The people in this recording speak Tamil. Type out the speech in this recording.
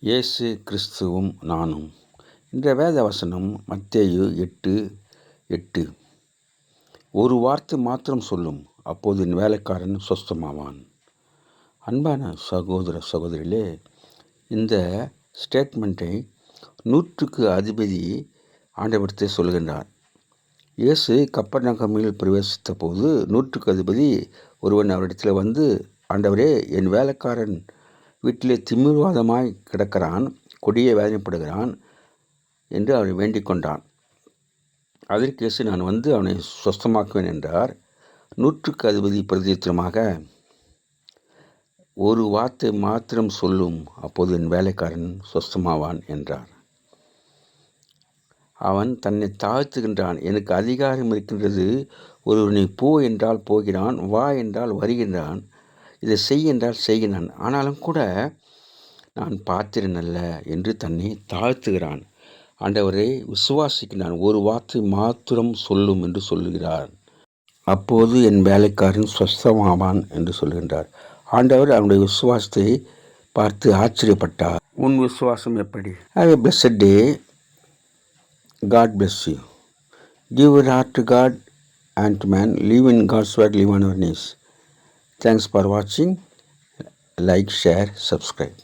இயேசு கிறிஸ்துவும் நானும். இன்றைய வேத வசனம் மத்தேயு 8:8. ஒரு வார்த்தை மாத்திரம் சொல்லும், அப்போது என் வேலைக்காரன் சொஸ்தமாவான். அன்பான சகோதர சகோதரிகளே, இந்த ஸ்டேட்மெண்ட்டை 100க்கு அதிபதி ஆண்டவர்கிட்ட சொல்கின்றார். இயேசு கப்பர்நகமில் பிரவேசித்த போது 100க்கு அதிபதி ஒருவன் அவரிடத்தில் வந்து, ஆண்டவரே, என் வேலைக்காரன் வீட்டிலே திமிர்வாதமாய் கிடக்கிறான், கொடிய வேதனைப்படுகிறான் என்று அவரை வேண்டிக் கொண்டான். அதற்கு இயேசு, நான் வந்து அவனை சொஸ்தமாக்குவேன் என்றார். 100க்கு அதிபதி பிரதித்திரமாக, ஒரு வார்த்தை மாத்திரம் சொல்லும், அப்போது என் வேலைக்காரன் சொஸ்தமாவான் என்றார். அவன் தன்னை தாழ்த்துகின்றான். எனக்கு அதிகாரம் இருக்கின்றது. ஒருவனை போ என்றால் போகிறான், வா என்றால் வருகின்றான், இதை செய் என்றால் செய்கிறான். ஆனாலும் கூட நான் பாத்திரன் அல்ல என்று தன்னை தாழ்த்துகிறான். ஆண்டவரை விசுவாசிக்கிறான். ஒரு வார்த்தை மாத்திரம் சொல்லும் என்று சொல்லுகிறார். அப்போது என் வேலைக்காரன் சொஸ்தமாவான் என்று சொல்கின்றார். ஆண்டவர் அவனுடைய விசுவாசத்தை பார்த்து ஆச்சரியப்பட்டார். உன் விசுவாசம் எப்படி? Have a blessed day. God bless you. Give your heart to God and to man. Live in God's word. Live on your knees. Thanks for watching. Like, share, subscribe.